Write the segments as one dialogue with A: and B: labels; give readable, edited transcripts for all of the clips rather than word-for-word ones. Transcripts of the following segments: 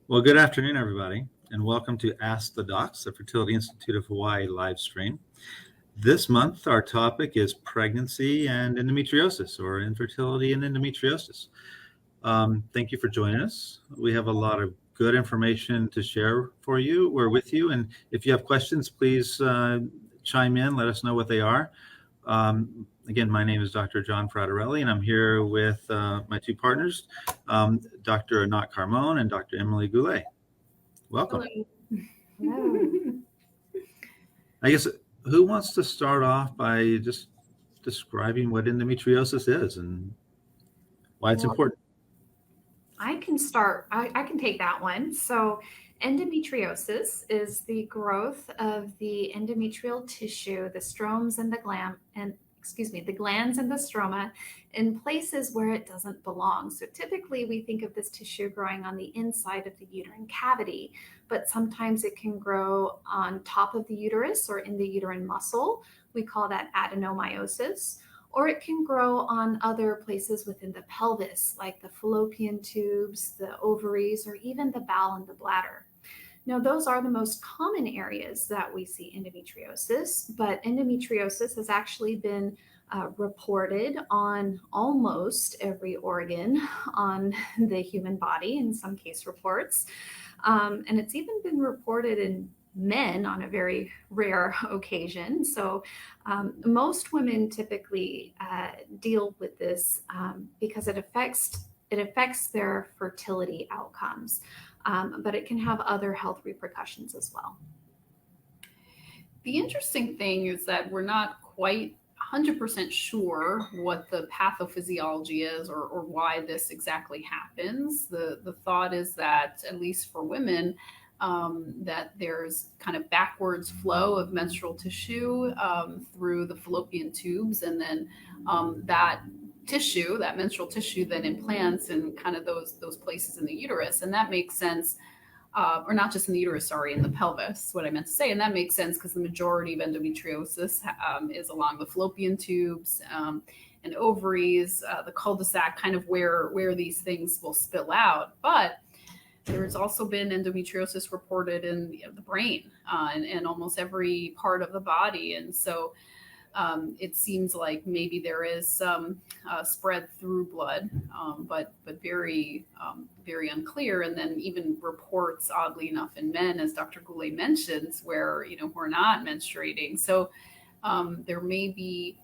A: Well, good afternoon, everybody, and welcome to Ask the Docs, the Fertility Institute of Hawaii live stream. This month, our topic is pregnancy and endometriosis, or infertility and endometriosis. Thank you for joining us. We have a lot of good information to share for you. We're with you, and if you have questions, please chime in, let us know what they are. Again, my name is Dr. John Fraterelli, and I'm here with my two partners, Dr. Anat Carmone and Dr. Emily Goulet. Welcome.
B: Hello.
A: I guess, who wants to start off by just describing what endometriosis is and why it's important?
B: I can start. I can take that one. So endometriosis is the growth of the endometrial tissue, the stromas and the glands and the stroma in places where it doesn't belong. So typically we think of this tissue growing on the inside of the uterine cavity, but sometimes it can grow on top of the uterus or in the uterine muscle. We call that adenomyosis. Or it can grow on other places within the pelvis, like the fallopian tubes, the ovaries, or even the bowel and the bladder. Now, those are the most common areas that we see endometriosis, but endometriosis has actually been reported on almost every organ on the human body in some case reports. And it's even been reported in men on a very rare occasion. So most women typically deal with this because it affects their fertility outcomes, but it can have other health repercussions as well.
C: The interesting thing is that we're not quite 100% sure what the pathophysiology is or why this exactly happens. The thought is that, at least for women, that there's kind of backwards flow of menstrual tissue through the fallopian tubes, and then that menstrual tissue then implants in kind of those places in the uterus. And that makes sense, or not just in the uterus, sorry, in the pelvis, what I meant to say. And that makes sense because the majority of endometriosis is along the fallopian tubes and ovaries, the cul-de-sac, kind of where these things will spill out. But there's also been endometriosis reported in the brain and almost every part of the body. And so it seems like maybe there is some spread through blood, but very, very unclear. And then even reports, oddly enough, in men, as Dr. Goulet mentions, where, who are not menstruating. So there may be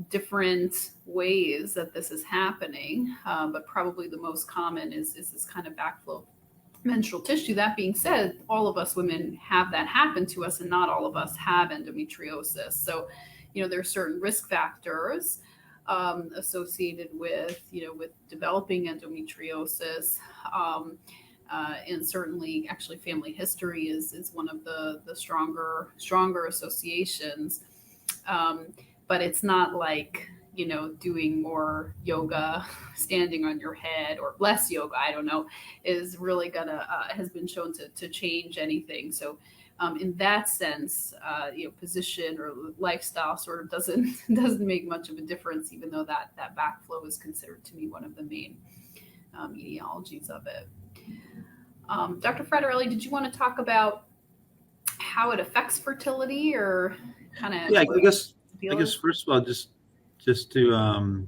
C: different ways that this is happening, but probably the most common is this kind of backflow menstrual tissue. That being said, all of us women have that happen to us, and not all of us have endometriosis. So, there are certain risk factors associated with developing endometriosis. And certainly, actually, family history is one of the stronger associations. But it's not like, doing more yoga, standing on your head, or less yoga, I don't know, is really has been shown to change anything. So in that sense, position or lifestyle sort of doesn't make much of a difference, even though that backflow is considered to be one of the main etiologies of it. Dr. Fraterelli, did you want to talk about how it affects fertility, or kind of?
A: Yeah, I guess first of all, just to kind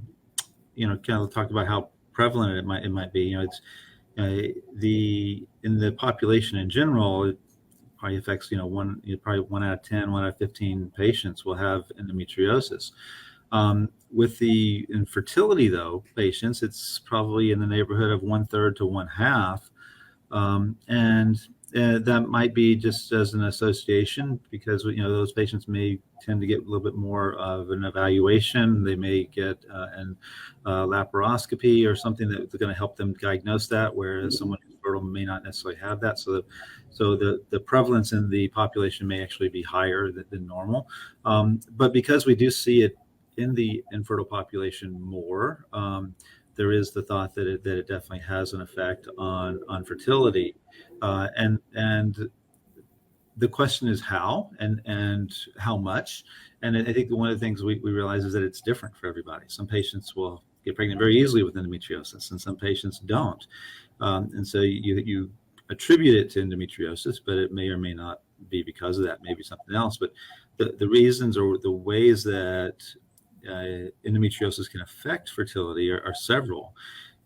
A: of talk about how prevalent it might be. It's in the population in general, it probably affects probably 1 out of 10, 1 out of 15 patients will have endometriosis. With the infertility patients, it's probably in the neighborhood of 1/3 to 1/2, and that might be just as an association, because those patients may tend to get a little bit more of an evaluation. They may get an laparoscopy or something that's going to help them diagnose that, whereas someone who's fertile may not necessarily have that. So the prevalence in the population may actually be higher than normal. But because we do see it in the infertile population more, there is the thought that it definitely has an effect on fertility. And the question is how and how much. And I think one of the things we realize is that it's different for everybody. Some patients will get pregnant very easily with endometriosis, and some patients don't. And so you attribute it to endometriosis, but it may or may not be because of that, maybe something else. But the reasons or the ways that endometriosis can affect fertility are several.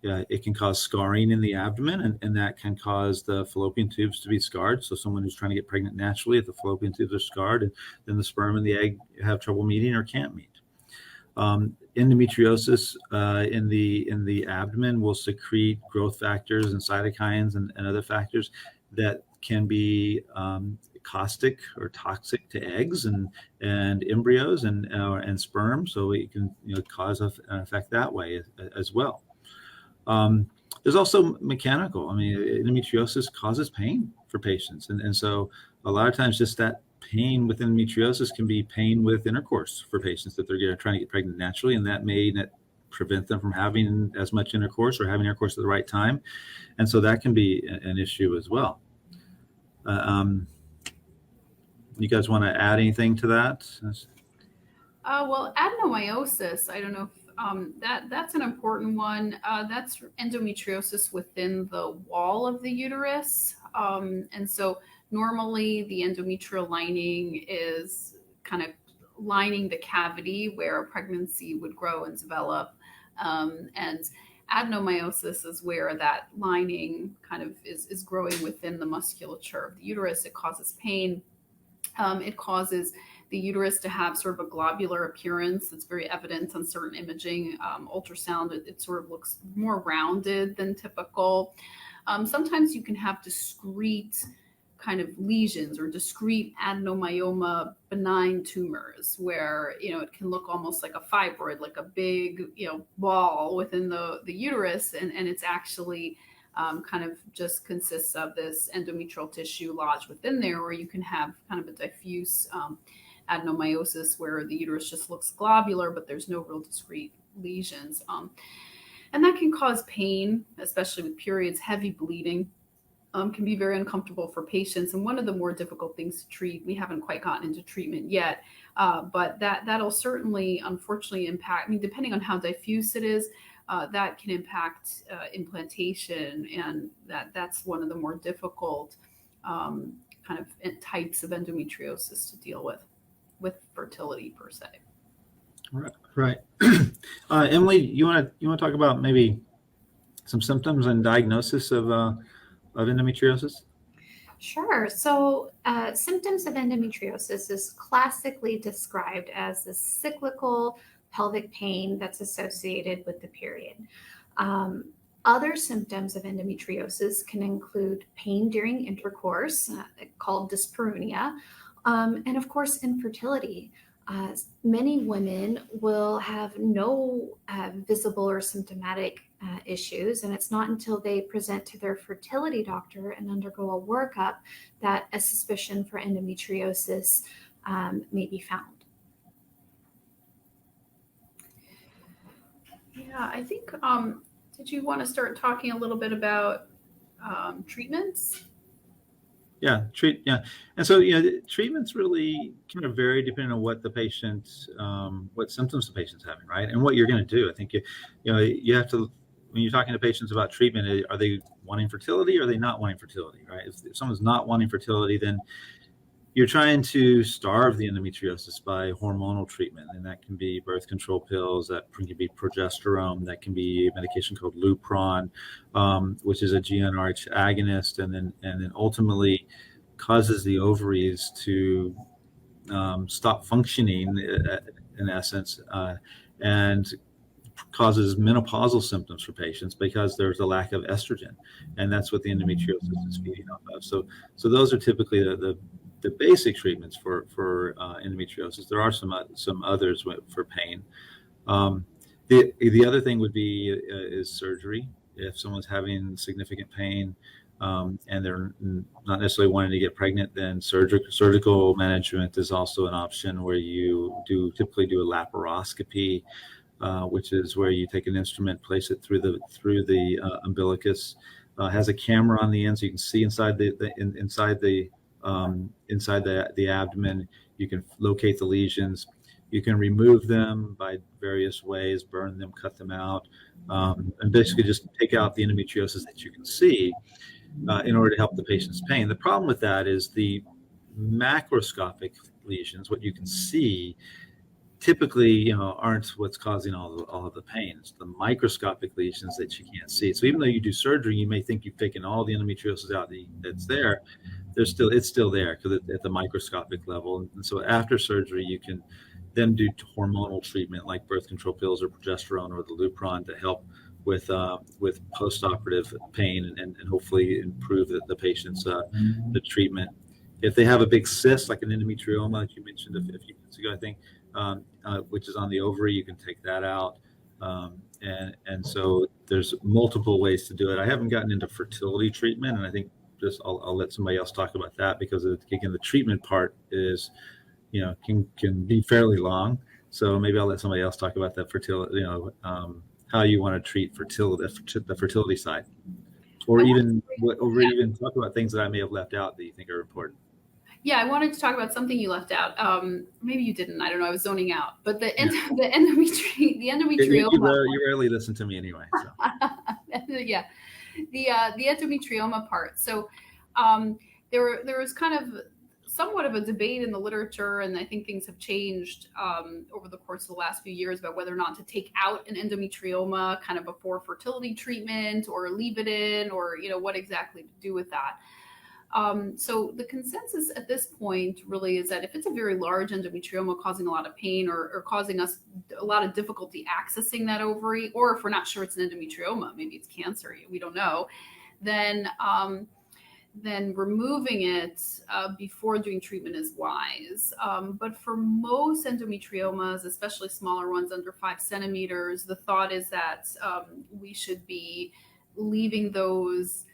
A: It can cause scarring in the abdomen, and that can cause the fallopian tubes to be scarred. So someone who's trying to get pregnant naturally, if the fallopian tubes are scarred, and then the sperm and the egg have trouble meeting or can't meet. Endometriosis in the abdomen will secrete growth factors and cytokines and other factors that can be caustic or toxic to eggs and embryos and sperm. So it can cause an effect that way as well. There's also mechanical. I mean, endometriosis causes pain for patients. And so a lot of times just that pain with endometriosis can be pain with intercourse for patients that they're trying to get pregnant naturally, and that may prevent them from having as much intercourse or having intercourse at the right time. And so that can be an issue as well. You guys want to add anything to that?
C: Well, adenomyosis, I don't know if that's an important one. That's endometriosis within the wall of the uterus. And so normally the endometrial lining is kind of lining the cavity where a pregnancy would grow and develop. And adenomyosis is where that lining kind of is growing within the musculature of the uterus. It causes pain. It causes the uterus to have sort of a globular appearance that's very evident on certain imaging. Ultrasound, it sort of looks more rounded than typical. Sometimes you can have discrete kind of lesions or discrete adenomyoma benign tumors where, it can look almost like a fibroid, like a big, ball within the uterus. And it's actually kind of just consists of this endometrial tissue lodged within there, or you can have kind of a diffuse adenomyosis where the uterus just looks globular, but there's no real discrete lesions. And that can cause pain, especially with periods. Heavy bleeding can be very uncomfortable for patients. And one of the more difficult things to treat, we haven't quite gotten into treatment yet, but that'll certainly, unfortunately, impact, depending on how diffuse it is, that can impact implantation. And that's one of the more difficult kind of types of endometriosis to deal with fertility per se.
A: Right. Emily, you want to talk about maybe some symptoms and diagnosis of endometriosis?
B: Sure. So symptoms of endometriosis is classically described as the cyclical pelvic pain that's associated with the period. Other symptoms of endometriosis can include pain during intercourse, called dyspareunia, and of course, infertility. Many women will have no visible or symptomatic issues, and it's not until they present to their fertility doctor and undergo a workup that a suspicion for endometriosis may be found.
C: Yeah, I think, did you want to start talking a little bit about treatments?
A: Yeah. And so, treatments really kind of vary depending on what the patient, what symptoms the patient's having, right? And what you're going to do. I think, you have to, when you're talking to patients about treatment, are they wanting fertility or are they not wanting fertility, right? If someone's not wanting fertility, then you're trying to starve the endometriosis by hormonal treatment. And that can be birth control pills, that can be progesterone, that can be a medication called Lupron, which is a GnRH agonist, and then ultimately causes the ovaries to stop functioning in essence, and causes menopausal symptoms for patients because there's a lack of estrogen, and that's what the endometriosis is feeding off of. So those are typically the basic treatments for endometriosis. There are some others for pain. The other thing would be is surgery. If someone's having significant pain and they're not necessarily wanting to get pregnant, then surgical management is also an option, where you typically do a laparoscopy, which is where you take an instrument, place it through the umbilicus, has a camera on the end, so you can see inside the abdomen. You can locate the lesions. You can remove them by various ways, burn them, cut them out, and basically just take out the endometriosis that you can see. in order to help the patient's pain. The problem with that is the macroscopic lesions, what you can see, typically, aren't what's causing all of the pain. It's the microscopic lesions that you can't see. So even though you do surgery, you may think you've taken all the endometriosis out that's there. It's still there because at the microscopic level. And so after surgery, you can then do hormonal treatment like birth control pills or progesterone or the Lupron to help with postoperative pain and hopefully improve the patient's the treatment. If they have a big cyst like an endometrioma, like you mentioned a few minutes ago, I think, which is on the ovary, you can take that out. And so there's multiple ways to do it. I haven't gotten into fertility treatment, and I think I'll let somebody else talk about that, because again, the treatment part is, can be fairly long. So maybe I'll let somebody else talk about that fertility, how you want to treat the fertility side, or even talk about things that I may have left out that you think are important.
C: Yeah, I wanted to talk about something you left out. Maybe you didn't. I don't know. I was zoning out. But the endometrioma.
A: You rarely listen to me anyway. So.
C: Yeah, the endometrioma part. So there was kind of somewhat of a debate in the literature, and I think things have changed over the course of the last few years about whether or not to take out an endometrioma kind of before fertility treatment, or leave it in, or what exactly to do with that. So the consensus at this point really is that if it's a very large endometrioma causing a lot of pain, or causing us a lot of difficulty accessing that ovary, or if we're not sure it's an endometrioma, maybe it's cancer, we don't know, then removing it before doing treatment is wise. But for most endometriomas, especially smaller ones under 5 centimeters, the thought is that we should be leaving those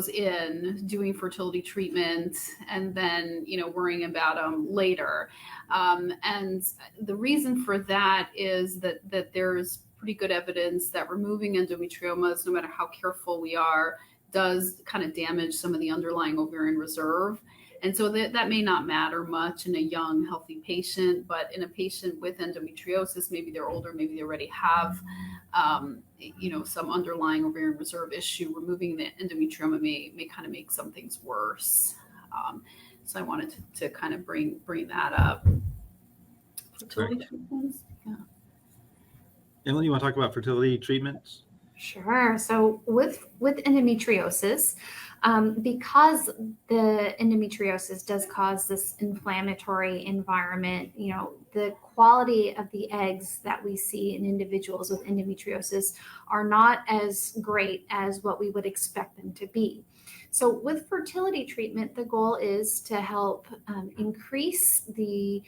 C: in, doing fertility treatment, and then worrying about them later. And the reason for that is that there's pretty good evidence that removing endometriomas, no matter how careful we are, does kind of damage some of the underlying ovarian reserve. And so that may not matter much in a young, healthy patient, but in a patient with endometriosis, maybe they're older, maybe they already have, some underlying ovarian reserve issue. Removing the endometrioma may kind of make some things worse. So I wanted to kind of bring that up. Fertility treatments? Yeah.
A: Emily, you want to talk about fertility treatments?
B: Sure. So with endometriosis, because the endometriosis does cause this inflammatory environment, the quality of the eggs that we see in individuals with endometriosis are not as great as what we would expect them to be. So with fertility treatment, the goal is to help increase the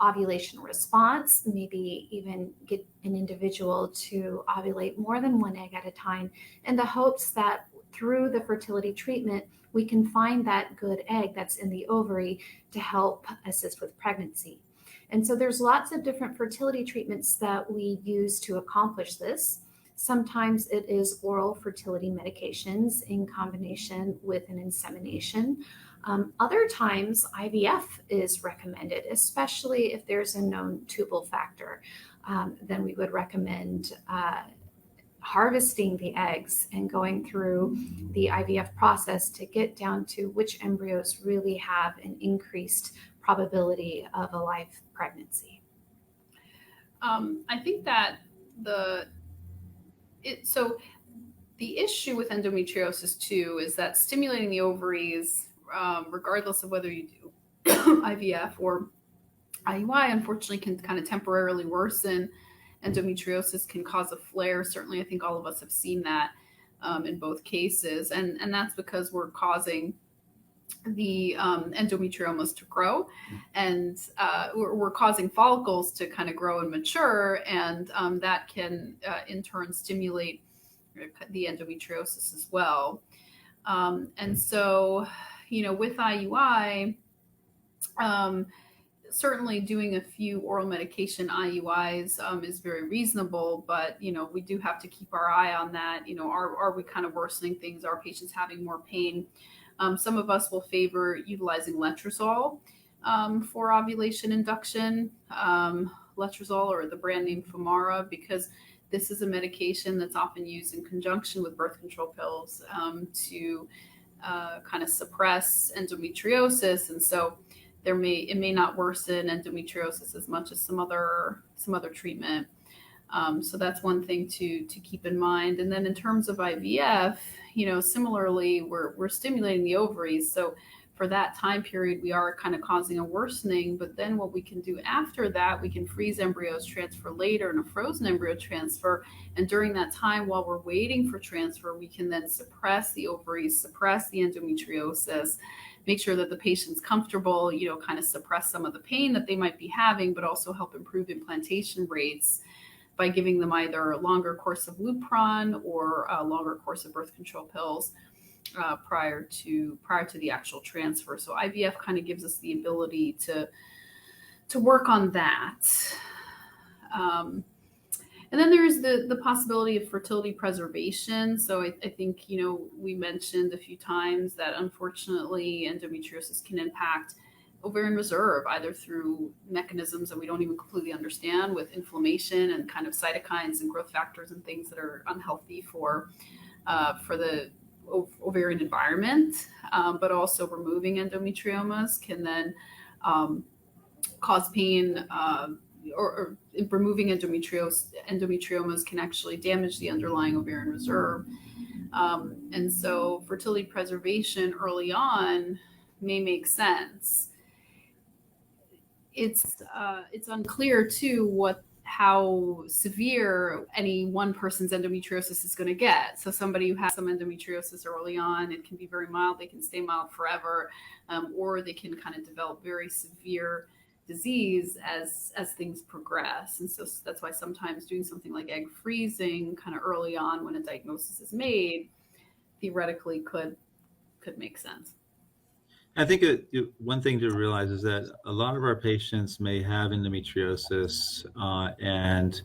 B: ovulation response, maybe even get an individual to ovulate more than one egg at a time, in the hopes that through the fertility treatment, we can find that good egg that's in the ovary to help assist with pregnancy. And so there's lots of different fertility treatments that we use to accomplish this. Sometimes it is oral fertility medications in combination with an insemination. Other times IVF is recommended, especially if there's a known tubal factor. Then we would recommend harvesting the eggs and going through the IVF process to get down to which embryos really have an increased probability of a live pregnancy.
C: I think that so the issue with endometriosis too is that stimulating the ovaries, regardless of whether you do IVF or IUI, unfortunately can kind of temporarily worsen. Endometriosis can cause a flare. Certainly, I think all of us have seen that in both cases. And that's because we're causing the endometriomas to grow, and we're causing follicles to kind of grow and mature, and that can in turn stimulate the endometriosis as well. And so, with IUI, certainly doing a few oral medication IUIs is very reasonable, but we do have to keep our eye on that. Are we kind of worsening things? Are patients having more pain? Some of us will favor utilizing letrozole for ovulation induction, letrozole or the brand name Femara, because This is a medication that's often used in conjunction with birth control pills to kind of suppress endometriosis, and so it may not worsen endometriosis as much as some other treatment. So that's one thing to keep in mind. And then in terms of IVF, similarly, we're stimulating the ovaries. So for that time period, we are kind of causing a worsening. But then what we can do after that, we can freeze embryos, transfer later in a frozen embryo transfer. And during that time, while we're waiting for transfer, we can then suppress the ovaries, suppress the endometriosis, make sure that the patient's comfortable, kind of suppress some of the pain that they might be having, but also help improve implantation rates by giving them either a longer course of Lupron or a longer course of birth control pills prior to the actual transfer. So IVF kind of gives us the ability to work on that. And then there's the possibility of fertility preservation. So I think, we mentioned a few times that unfortunately endometriosis can impact ovarian reserve, either through mechanisms that we don't even completely understand, with inflammation and kind of cytokines and growth factors and things that are unhealthy for the ovarian environment, but also removing endometriomas can then cause pain, or removing endometriomas can actually damage the underlying ovarian reserve. And so fertility preservation early on may make sense. It's unclear too how severe any one person's endometriosis is going to get. So somebody who has some endometriosis early on, it can be very mild. They can stay mild forever, or they can kind of develop very severe disease as things progress. And so that's why sometimes doing something like egg freezing kind of early on when a diagnosis is made theoretically could make sense.
A: I think one thing to realize is that a lot of our patients may have endometriosis, and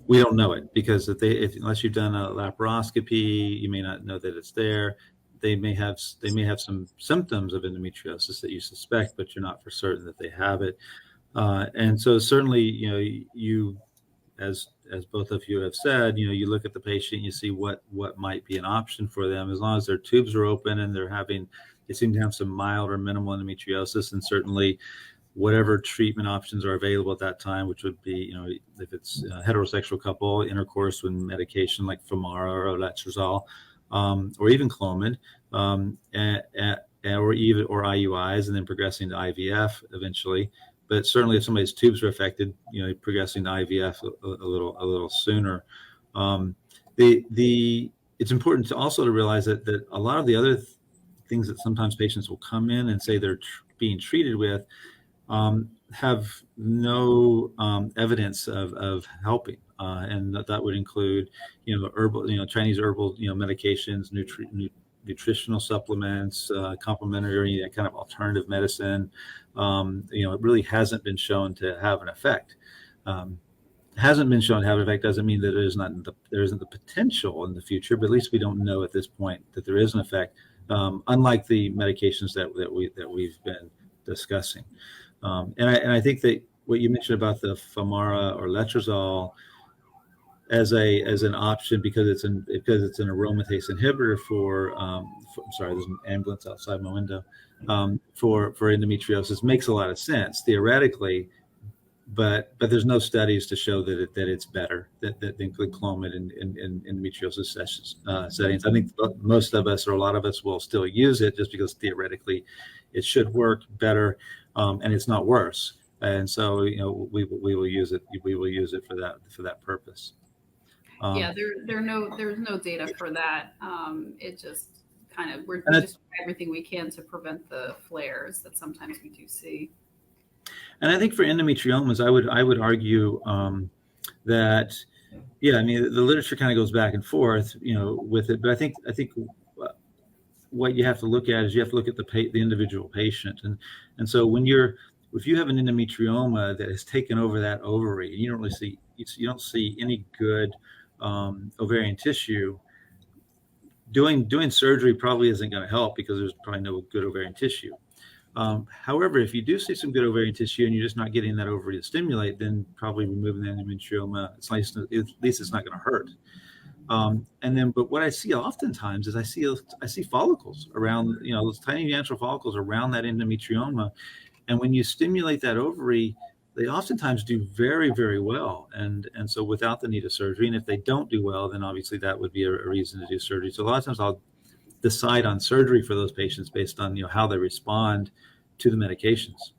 A: we don't know it because unless you've done a laparoscopy, you may not know that it's there. They may have some symptoms of endometriosis that you suspect, but you're not for certain that they have it. And so certainly, you as both of you have said, you look at the patient, you see what might be an option for them, as long as their tubes are open and they seem to have some mild or minimal endometriosis, and certainly whatever treatment options are available at that time, which would be, if it's a heterosexual couple, intercourse with medication like Femara or letrozole, or even Clomid, or IUIs, and then progressing to IVF eventually. But certainly, if somebody's tubes are affected, progressing to IVF a little sooner. It's important to also realize that a lot of the other things that sometimes patients will come in and say they're being treated with have no evidence of helping, and that would include herbal, Chinese herbal medications, nutritional supplements, complementary kind of alternative medicine. It really hasn't been shown to have an effect. Hasn't been shown to have an effect doesn't mean that there isn't the potential in the future, but at least we don't know at this point that there is an effect. Unlike the medications that we've been discussing, and I think that what you mentioned about the Femara or letrozole as an option because it's an aromatase inhibitor I'm sorry, there's an ambulance outside my window, for endometriosis makes a lot of sense theoretically, but there's no studies to show that it's better that include Clomid in endometriosis settings. I think most of us, or a lot of us, will still use it just because theoretically it should work better, and it's not worse. And so we will use it. We will use it for that purpose.
C: There's no data for that. It just kind of we just do everything we can to prevent the flares that sometimes we do see.
A: And I think for endometriomas, I would argue that, the literature kind of goes back and forth, with it. But I think what you have to look at is you have to look at the individual patient, and so if you have an endometrioma that has taken over that ovary, and you don't see any good ovarian tissue, doing surgery probably isn't going to help because there's probably no good ovarian tissue. However, if you do see some good ovarian tissue and you're just not getting that ovary to stimulate, then probably removing the endometrioma, at least it's not going to hurt. But what I see oftentimes is I see follicles around, those tiny natural follicles around that endometrioma. And when you stimulate that ovary, they oftentimes do very, very well. And so without the need of surgery, and if they don't do well, then obviously that would be a reason to do surgery. So a lot of times I'll decide on surgery for those patients based on, how they respond to the medications.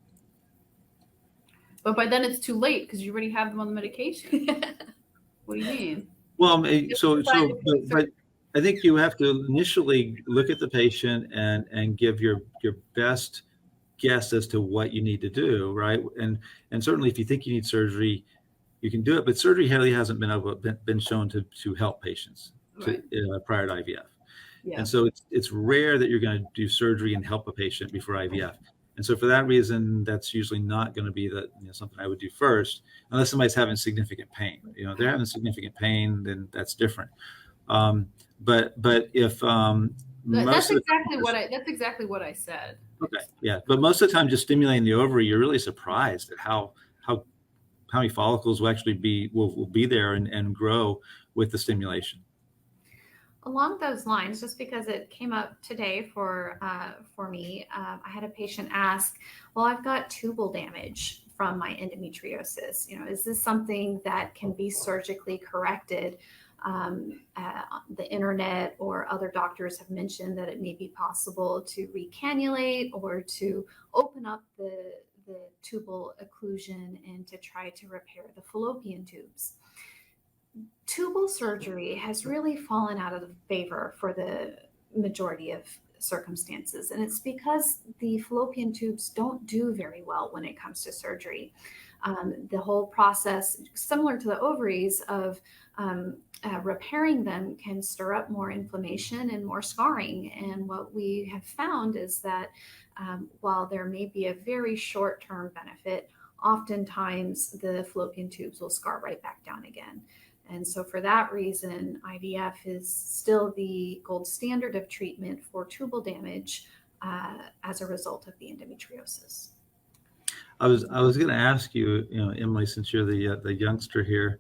C: But by then it's too late because you already have them on the medication. What do you mean?
A: Well, but I think you have to initially look at the patient and give your best guess as to what you need to do, right? And certainly if you think you need surgery, you can do it, but surgery really hasn't been shown to help patients
C: Right.
A: Prior to IVF.
C: Yeah.
A: And so it's rare that you're going to do surgery and help a patient before IVF. And so for that reason, that's usually not going to be something I would do first, unless somebody's having significant pain. If they're having significant pain, then that's different. But if
C: that's exactly what I said.
A: Okay, yeah, but most of the time, just stimulating the ovary, you're really surprised at how many follicles will actually will be there and grow with the stimulation.
B: Along those lines, just because it came up today for me, I had a patient ask, well, I've got tubal damage from my endometriosis. Is this something that can be surgically corrected? The internet or other doctors have mentioned that it may be possible to recannulate or to open up the tubal occlusion and to try to repair the fallopian tubes. Tubal surgery has really fallen out of favor for the majority of circumstances, and it's because the fallopian tubes don't do very well when it comes to surgery. The whole process, similar to the ovaries, of repairing them can stir up more inflammation and more scarring. And what we have found is that while there may be a very short-term benefit, oftentimes the fallopian tubes will scar right back down again. And so for that reason, IVF is still the gold standard of treatment for tubal damage as a result of the endometriosis.
A: I was going to ask you, Emily, since you're the youngster here,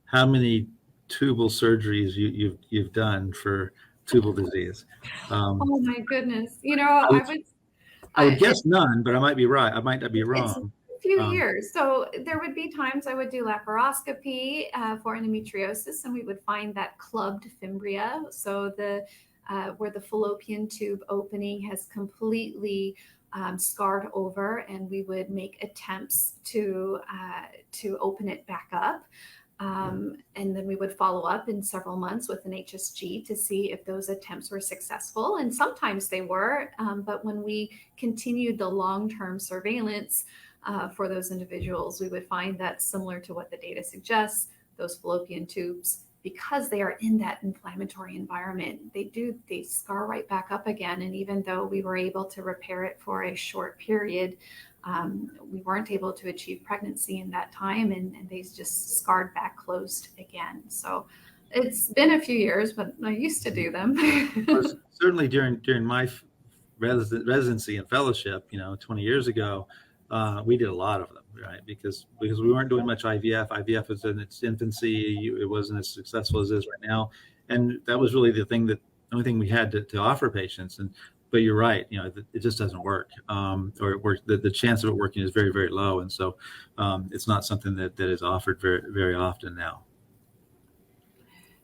A: how many tubal surgeries you've done for tubal disease?
B: Oh my goodness!
A: I would guess none, but I might be right. I might not be wrong.
B: Few years. So there would be times I would do laparoscopy for endometriosis, and we would find that clubbed fimbria. So where the fallopian tube opening has completely scarred over, and we would make attempts to open it back up. And then we would follow up in several months with an HSG to see if those attempts were successful. And sometimes they were, but when we continued the long-term surveillance for those individuals, we would find that, similar to what the data suggests, those fallopian tubes, because they are in that inflammatory environment, they scar right back up again. And even though we were able to repair it for a short period, we weren't able to achieve pregnancy in that time, and they just scarred back closed again. So it's been a few years, but I used to do them.
A: Certainly during my residency and fellowship, 20 years ago, we did a lot of them, right? Because we weren't doing much IVF. IVF was in its infancy. It wasn't as successful as it is right now. And that was really the only thing we had to offer patients. But you're right, it just doesn't work. Or it works, the chance of it working is very, very low. And so it's not something that is offered very, very often now.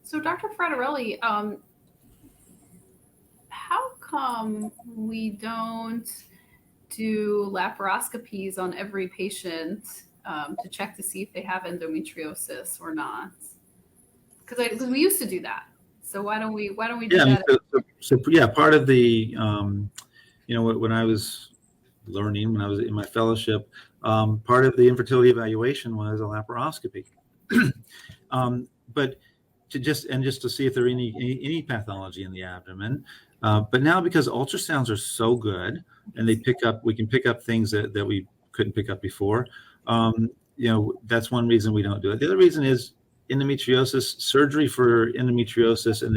C: So Dr. Fraterelli, how come we don't do laparoscopies on every patient to check to see if they have endometriosis or not? Because we used to do that. So why don't we do that?
A: So part of the when I was learning, when I was in my fellowship, part of the infertility evaluation was a laparoscopy. But just to see if there are any pathology in the abdomen. But now, because ultrasounds are so good and we can pick up things that we couldn't pick up before, that's one reason we don't do it. The other reason is endometriosis, surgery for endometriosis, and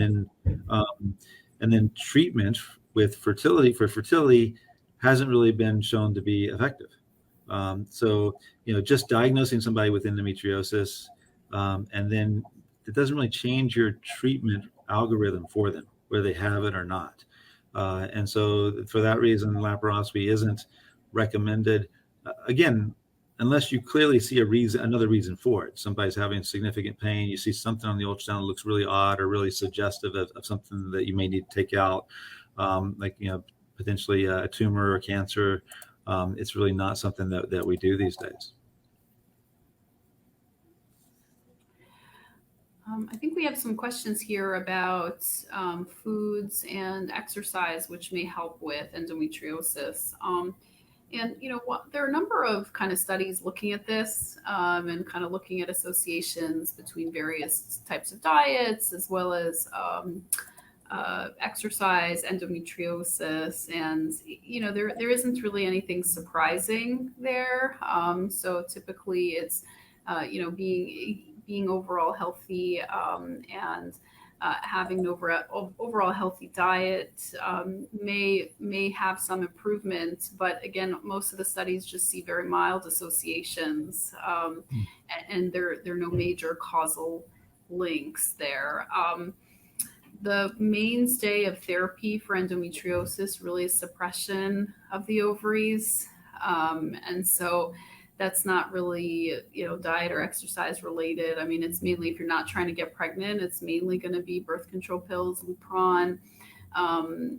A: then treatment with fertility hasn't really been shown to be effective. So, just diagnosing somebody with endometriosis, and then it doesn't really change your treatment algorithm for them, whether they have it or not. And so for that reason, laparoscopy isn't recommended. Again, unless you clearly see another reason for it. Somebody's having significant pain, you see something on the ultrasound that looks really odd or really suggestive of something that you may need to take out, like, potentially a tumor or cancer. It's really not something that we do these days.
C: I think we have some questions here about foods and exercise, which may help with endometriosis. And there are a number of kind of studies looking at this, and kind of looking at associations between various types of diets, as well as exercise, endometriosis, and there isn't really anything surprising there. So typically, it's being overall healthy, and having an overall healthy diet may have some improvement, but again, most of the studies just see very mild associations, and there are no major causal links there. The mainstay of therapy for endometriosis really is suppression of the ovaries, and so that's not really, diet or exercise related. I mean, it's mainly, if you're not trying to get pregnant, it's mainly going to be birth control pills, Lupron.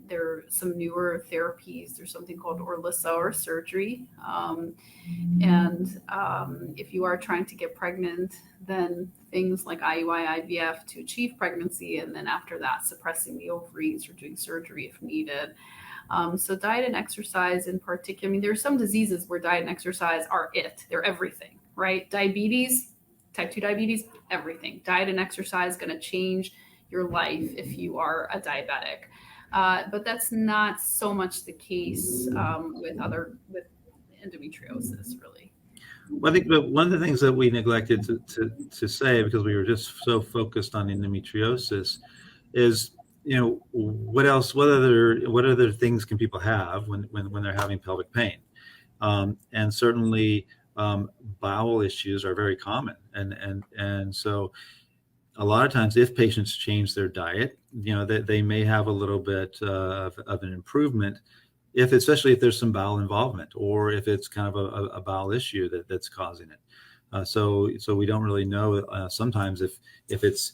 C: There are some newer therapies. There's something called Oralissa or surgery. And if you are trying to get pregnant, then things like IUI, IVF to achieve pregnancy. And then after that, suppressing the ovaries or doing surgery if needed. So diet and exercise in particular, I mean, there are some diseases where diet and exercise are they're everything, right? Diabetes, type 2 diabetes, everything. Diet and exercise is going to change your life if you are a diabetic. But that's not so much the case with endometriosis, really.
A: Well, I think one of the things that we neglected to say, because we were just so focused on endometriosis, is what else? What other things can people have when they're having pelvic pain? And certainly bowel issues are very common, and so a lot of times, if patients change their diet, they may have a little bit of an improvement, especially if there's some bowel involvement, or if it's kind of a bowel issue that's causing it. So we don't really know sometimes if it's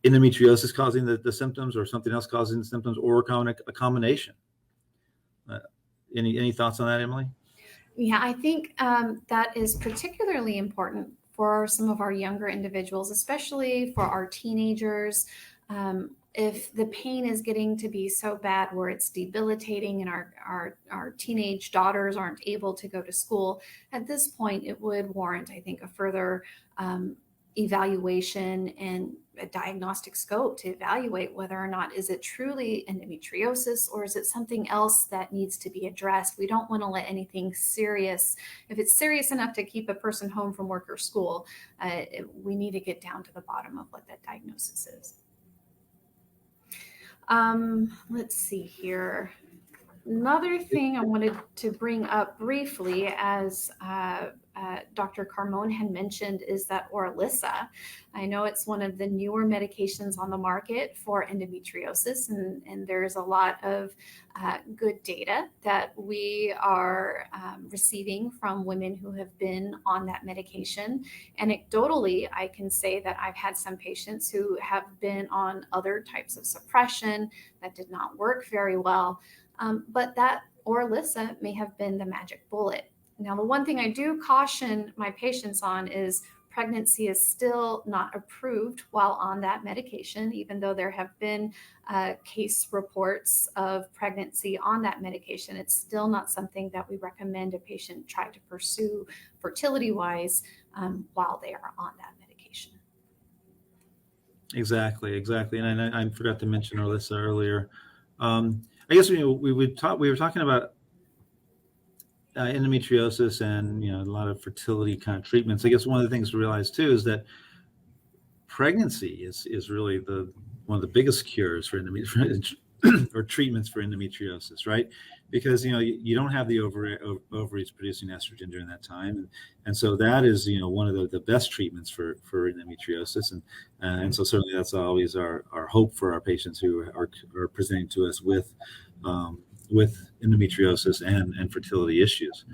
A: endometriosis causing the symptoms, or something else causing the symptoms, or a combination. Any thoughts on that, Emily?
B: Yeah, I think that is particularly important for some of our younger individuals, especially for our teenagers. If the pain is getting to be so bad where it's debilitating and our teenage daughters aren't able to go to school, at this point, it would warrant, I think, a further evaluation and a diagnostic scope to evaluate whether or not is it truly endometriosis, or is it something else that needs to be addressed. We don't want to let anything serious, if it's serious enough to keep a person home from work or school, we need to get down to the bottom of what that diagnosis is. Let's see here. Another thing I wanted to bring up briefly, as Dr. Carmone had mentioned, is that Oralissa. I know it's one of the newer medications on the market for endometriosis, and there's a lot of good data that we are receiving from women who have been on that medication. Anecdotally, I can say that I've had some patients who have been on other types of suppression that did not work very well. But that Oralissa may have been the magic bullet. Now, the one thing I do caution my patients on is pregnancy is still not approved while on that medication, even though there have been case reports of pregnancy on that medication. It's still not something that we recommend a patient try to pursue fertility-wise while they are on that medication.
A: Exactly. And I forgot to mention Oralissa earlier. I guess we were talking about endometriosis and a lot of fertility kind of treatments. I guess one of the things to realize too is that pregnancy is really one of the biggest cures for or treatments for endometriosis, right? Because you don't have the ovaries producing estrogen during that time, and so that is one of the best treatments for endometriosis, and so certainly that's always our hope for our patients who are presenting to us with endometriosis and fertility issues.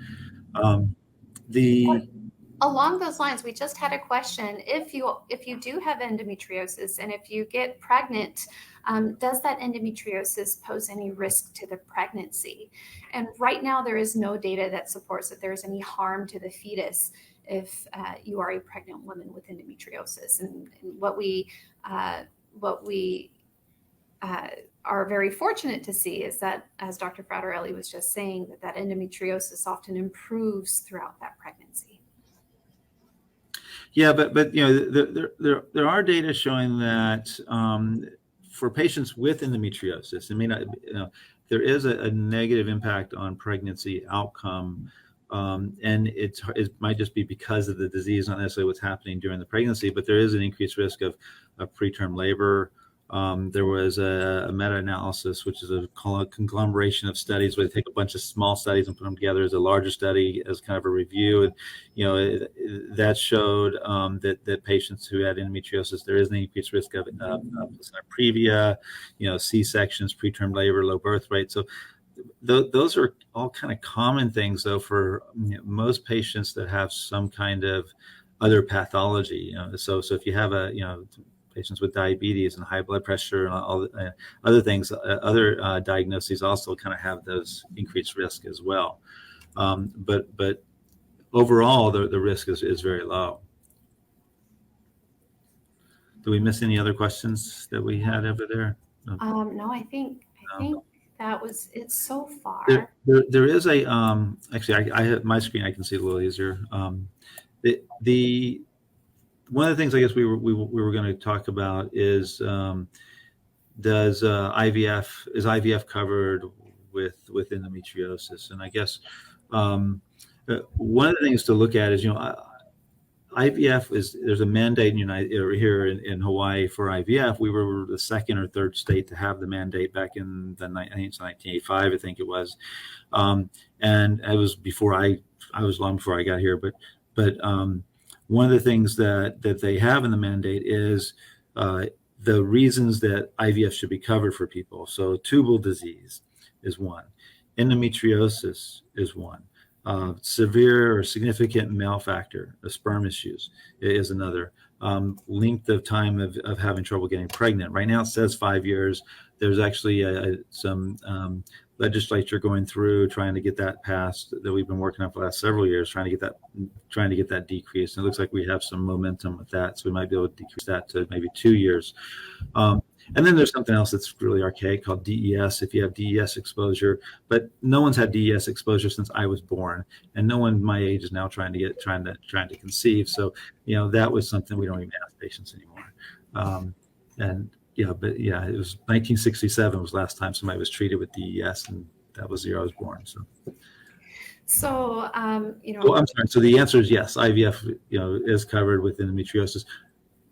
B: Along those lines, we just had a question. If you do have endometriosis and if you get pregnant, does that endometriosis pose any risk to the pregnancy? And right now, there is no data that supports that there is any harm to the fetus if you are a pregnant woman with endometriosis. And what we are very fortunate to see is that, as Dr. Fraterelli was just saying, that endometriosis often improves throughout that pregnancy.
A: Yeah, but there are data showing that for patients with endometriosis, I mean, there is a negative impact on pregnancy outcome, and it might just be because of the disease, not necessarily what's happening during the pregnancy, but there is an increased risk of preterm labor. There was a meta-analysis, which is a conglomeration of studies where they take a bunch of small studies and put them together as a larger study as kind of a review. And, that showed that patients who had endometriosis, there is an increased risk of previa, C-sections, preterm labor, low birth rate. So those are all kind of common things, though, for most patients that have some kind of other pathology. So if you have patients with diabetes and high blood pressure and all other things, other diagnoses also kind of have those increased risk as well. But overall, the risk is very low. Do we miss any other questions that we had over there?
B: No, I think that was it so far.
A: There is a actually I have my screen, I can see it a little easier. One of the things I guess we were going to talk about is is IVF covered with endometriosis? And I guess one of the things to look at is IVF there's a mandate here in Hawaii for IVF. We were the second or third state to have the mandate back in I think it's 1985, I think it was, and it was before I was long before I got here, but one of the things that they have in the mandate is the reasons that IVF should be covered for people. So tubal disease is one. Endometriosis is one. Severe or significant male factor, sperm issues is another. Length of time of having trouble getting pregnant. Right now it says 5 years. There's actually some legislature going through trying to get that passed that we've been working on for the last several years, trying to get that decreased. And it looks like we have some momentum with that, so we might be able to decrease that to maybe 2 years. And then there's something else that's really archaic called DES, if you have DES exposure, but no one's had DES exposure since I was born, and no one my age is now trying to conceive. So that was something we don't even ask patients anymore. But it was 1967 was last time somebody was treated with DES, and that was the year I was born.
B: So
A: I'm sorry. So the answer is yes. IVF, is covered with endometriosis,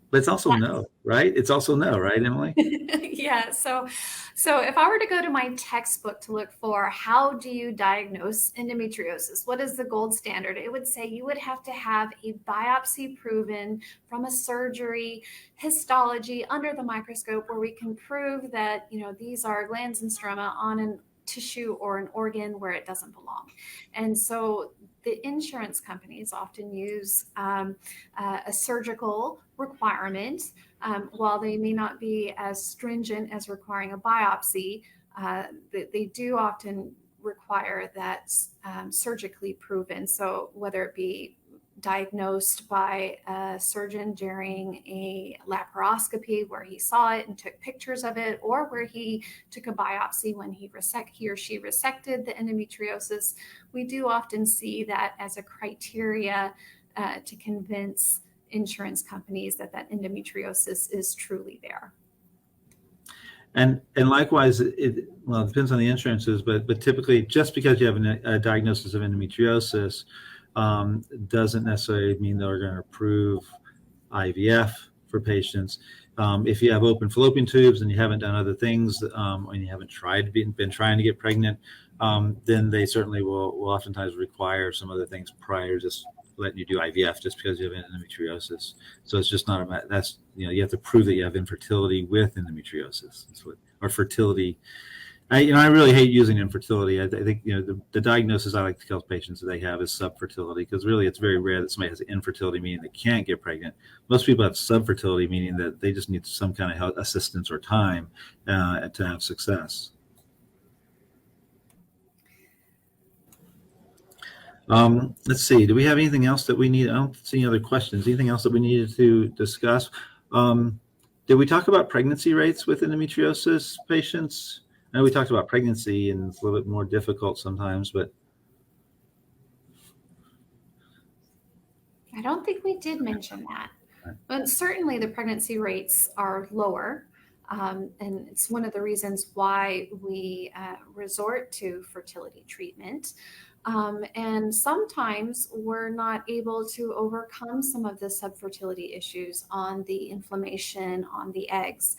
A: but it's also no, right? It's also no, right, Emily?
B: Yeah. So if I were to go to my textbook to look for how do you diagnose endometriosis, what is the gold standard? It would say you would have to have a biopsy proven from a surgery, histology under the microscope, where we can prove that, these are glands and stroma on an tissue or an organ where it doesn't belong. And so the insurance companies often use a surgical requirement. While they may not be as stringent as requiring a biopsy, they do often require that surgically proven. So whether it be diagnosed by a surgeon during a laparoscopy where he saw it and took pictures of it, or where he took a biopsy when he or she resected the endometriosis, we do often see that as a criteria to convince insurance companies that endometriosis is truly there.
A: And likewise, it depends on the insurances, but typically just because you have a diagnosis of endometriosis doesn't necessarily mean they're going to approve IVF for patients. If you have open fallopian tubes and you haven't done other things, and you haven't been trying to get pregnant, then they certainly will oftentimes require some other things prior to just letting you do IVF just because you have endometriosis. So it's just not that's, you have to prove that you have infertility with endometriosis. That's what, or fertility. I really hate using infertility. I think, the diagnosis I like to tell patients that they have is subfertility, because really it's very rare that somebody has infertility, meaning they can't get pregnant. Most people have subfertility, meaning that they just need some kind of help, assistance or time to have success. Let's see. Do we have anything else that we need? I don't see any other questions. Anything else that we needed to discuss? Did we talk about pregnancy rates with endometriosis patients? I know we talked about pregnancy, and it's a little bit more difficult sometimes, but
B: I don't think we did mention that. But certainly the pregnancy rates are lower. And it's one of the reasons why we resort to fertility treatment. And sometimes we're not able to overcome some of the subfertility issues on the inflammation on the eggs.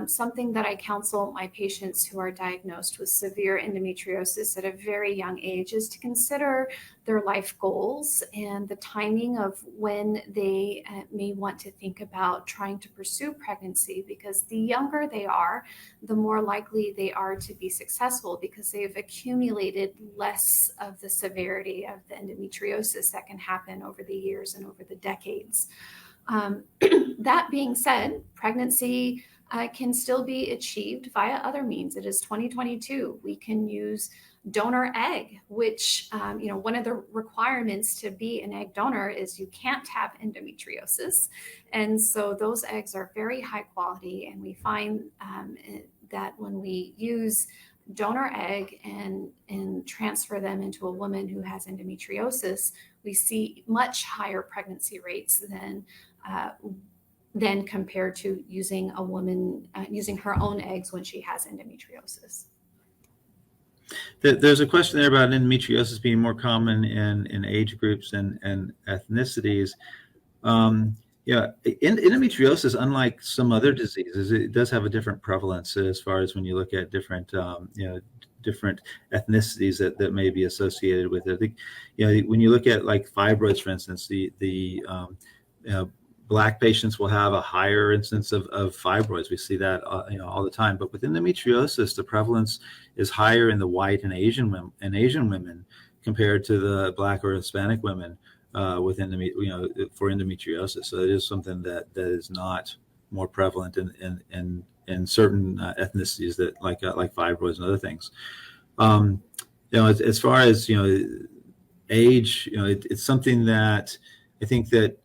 B: Something that I counsel my patients who are diagnosed with severe endometriosis at a very young age is to consider their life goals and the timing of when they may want to think about trying to pursue pregnancy, because the younger they are, the more likely they are to be successful, because they've accumulated less of the severity of the endometriosis that can happen over the years and over the decades. That being said, pregnancy can still be achieved via other means. It is 2022. We can use donor egg, which, one of the requirements to be an egg donor is you can't have endometriosis. And so those eggs are very high quality. And we find that when we use donor egg and transfer them into a woman who has endometriosis, we see much higher pregnancy rates than compared to using a woman using her own eggs when she has endometriosis.
A: There's a question there about endometriosis being more common in age groups and ethnicities. Endometriosis, unlike some other diseases, it does have a different prevalence as far as when you look at different ethnicities that may be associated with it. I think, when you look at like fibroids, for instance, the Black patients will have a higher incidence of fibroids. We see that all the time. But with endometriosis, the prevalence is higher in the white and Asian women compared to the Black or Hispanic women with for endometriosis. So it is something that is not more prevalent in certain ethnicities that like fibroids and other things. As far as age, it's something that I think that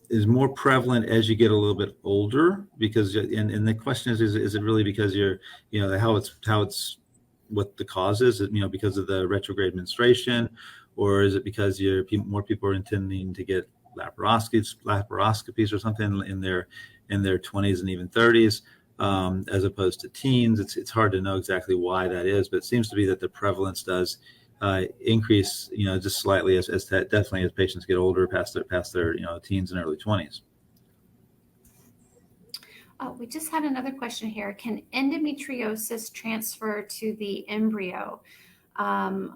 A: is more prevalent as you get a little bit older, because and the question is it really because you're how it's what the cause is, because of the retrograde menstruation, or is it because more people are intending to get laparoscopies or something in their 20s and even 30s as opposed to teens? It's hard to know exactly why that is, but it seems to be that the prevalence does increase, just slightly as definitely as patients get older, past their teens and early 20s.
B: We just had another question here. Can endometriosis transfer to the embryo? From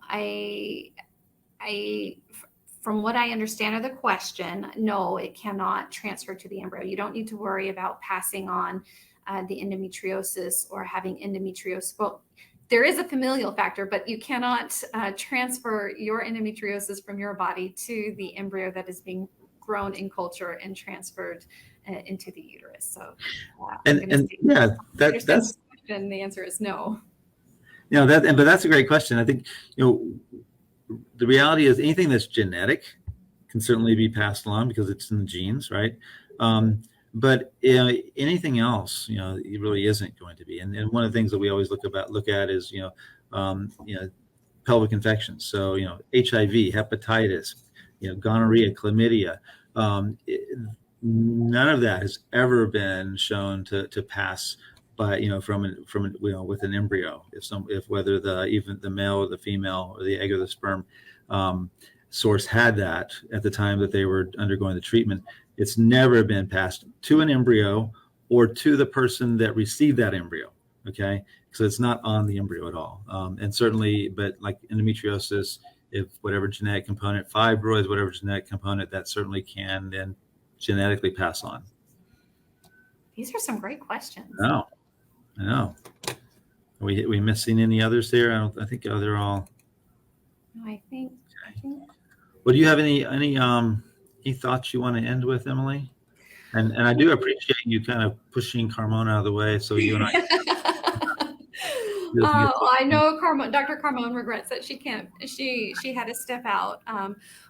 B: what I understand of the question, no, it cannot transfer to the embryo. You don't need to worry about passing on the endometriosis or having endometriosis. Well, there is a familial factor, but you cannot transfer your endometriosis from your body to the embryo that is being grown in culture and transferred into the uterus. So,
A: that's
B: question. The answer is no.
A: But that's a great question. I think the reality is anything that's genetic can certainly be passed along because it's in the genes, right? But anything else, it really isn't going to be. And one of the things that we always look at is pelvic infections. So HIV, hepatitis, gonorrhea, chlamydia. None of that has ever been shown to pass by with an embryo. If whether even the male or the female or the egg or the sperm source had that at the time that they were undergoing the treatment, it's never been passed to an embryo or to the person that received that embryo. Okay, so it's not on the embryo at all. And certainly, but like endometriosis, if whatever genetic component, fibroids, whatever genetic component, that certainly can then genetically pass on.
B: These are some great questions.
A: I know. Are we missing any others there? I think they're all.
B: No, I think.
A: Well, do you have any thoughts you want to end with, Emily? And I do appreciate you kind of pushing Carmona out of the way so you and I.
B: I know Dr. Carmona regrets that she can't. She had to step out.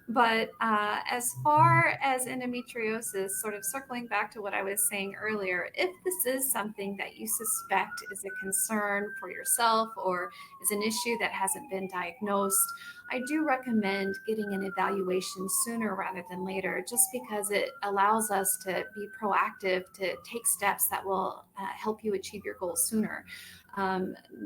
B: But as far as endometriosis, sort of circling back to what I was saying earlier, if this is something that you suspect is a concern for yourself or is an issue that hasn't been diagnosed, I do recommend getting an evaluation sooner rather than later, just because it allows us to be proactive, to take steps that will help you achieve your goals sooner.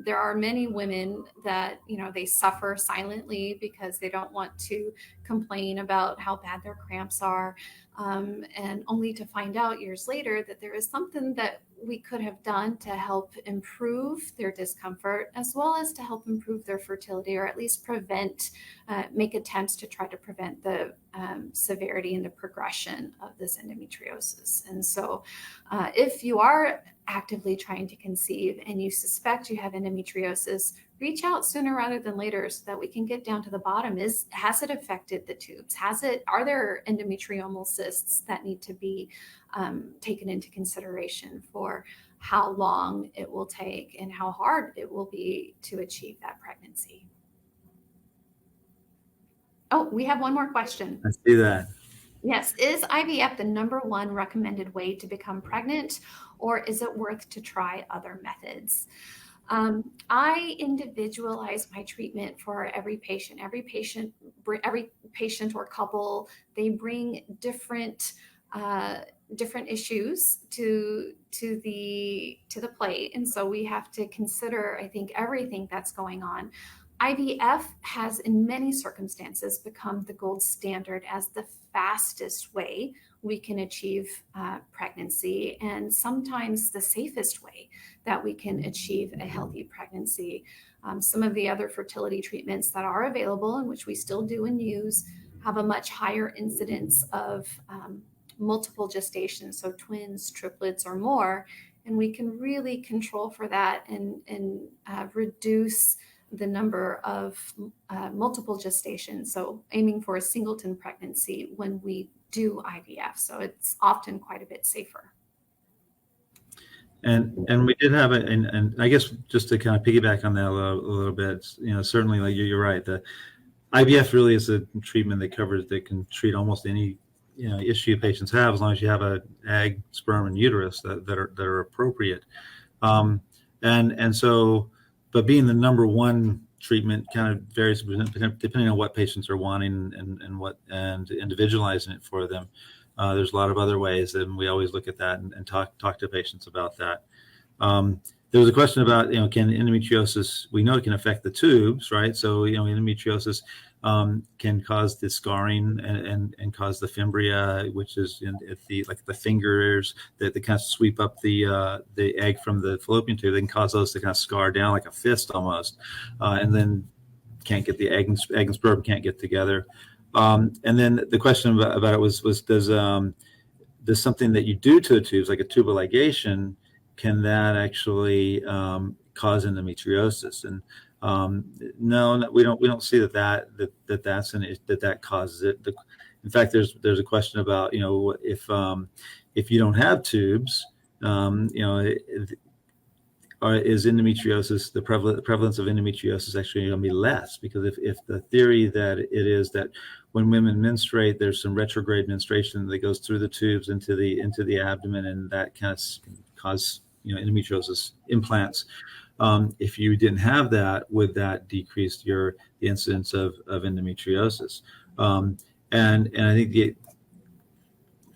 B: There are many women that, they suffer silently because they don't want to complain about how bad their cramps are, and only to find out years later that there is something that we could have done to help improve their discomfort, as well as to help improve their fertility, or at least make attempts to try to prevent the severity and the progression of this endometriosis. And so if you are actively trying to conceive and you suspect you have endometriosis, reach out sooner rather than later so that we can get down to the bottom. Has it affected the tubes? Are there endometriomal cysts that need to be taken into consideration for how long it will take and how hard it will be to achieve that pregnancy? Oh, we have one more question.
A: Let's do that.
B: Yes. Is IVF the #1 recommended way to become pregnant, or is it worth to try other methods? I individualize my treatment for every patient. Every patient or couple, they bring different issues to the plate, and so we have to consider, I think, everything that's going on. IVF has, in many circumstances, become the gold standard as the fastest way we can achieve pregnancy, and sometimes the safest way that we can achieve a healthy pregnancy. Some of the other fertility treatments that are available, and which we still do and use, have a much higher incidence of multiple gestations, so twins, triplets, or more, and we can really control for that and reduce the number of multiple gestations, so aiming for a singleton pregnancy when we do IVF. So it's often quite a bit safer.
A: And we did have and I guess just to kind of piggyback on that a little bit, certainly, like you're right. The IVF really is a treatment that can treat almost any issue patients have, as long as you have an egg, sperm, and uterus that are appropriate. And so, but being the #1 treatment kind of varies depending on what patients are wanting and individualizing it for them. There's a lot of other ways, and we always look at that and talk to patients about that. There was a question about, can endometriosis, we know it can affect the tubes, right? So, endometriosis can cause the scarring and cause the fimbria, which is the fingers that kind of sweep up the egg from the fallopian tube. They can cause those to kind of scar down like a fist almost, and then can't get the egg and sperm can't get together. And then the question about it was does something that you do to the tubes, like a tubal ligation, can that actually cause endometriosis? And no, we don't see that causes it. In fact, there's a question about if you don't have tubes, is endometriosis, the prevalence of endometriosis actually going to be less? Because if the theory that it is that when women menstruate, there's some retrograde menstruation that goes through the tubes into the abdomen, and that kind of cause endometriosis implants. If you didn't have that, would that decrease the incidence of endometriosis? And I think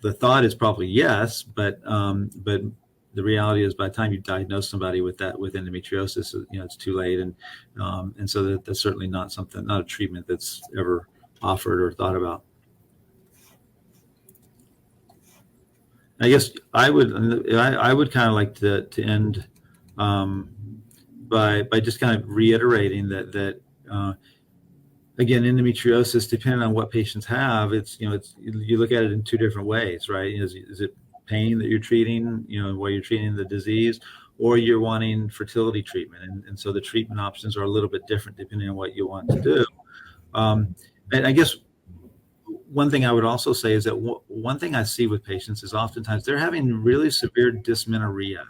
A: the thought is probably yes, but the reality is by the time you diagnose somebody with endometriosis, it's too late, and so that's certainly not a treatment that's ever offered or thought about. I guess I would kind of like to end by just kind of reiterating that again, endometriosis, depending on what patients have, it's you look at it in two different ways, right? Is it pain that you're treating, while you're treating the disease, or you're wanting fertility treatment, and so the treatment options are a little bit different depending on what you want to do. And I guess one thing I would also say is that one thing I see with patients is oftentimes they're having really severe dysmenorrhea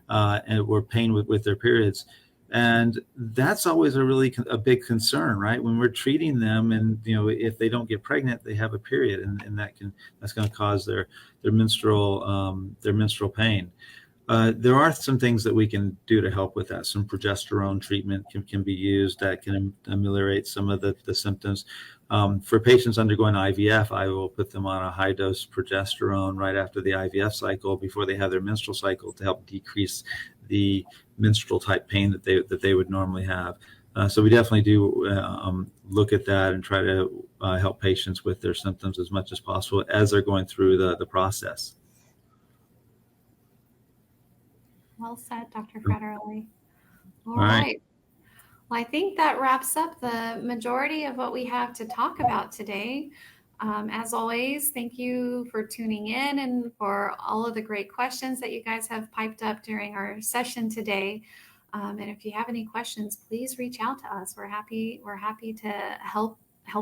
A: or pain with their periods. And that's always a big concern, right? When we're treating them, and if they don't get pregnant, they have a period, and that's going to cause their menstrual pain. There are some things that we can do to help with that. Some progesterone treatment can be used that can ameliorate some of the symptoms. For patients undergoing IVF, I will put them on a high dose progesterone right after the IVF cycle, before they have their menstrual cycle, to help decrease the menstrual type pain that they would normally have. So we definitely do look at that and try to help patients with their symptoms as much as possible as they're going through the process.
B: Well said, Dr. Federelli. All
A: right.
B: right. Well, I think that wraps up the majority of what we have to talk about today. As always, thank you for tuning in and for all of the great questions that you guys have piped up during our session today. And if you have any questions, please reach out to us. We're happy to help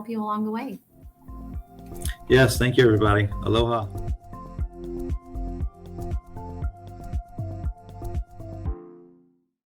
B: you along the way.
A: Yes, thank you, everybody. Aloha.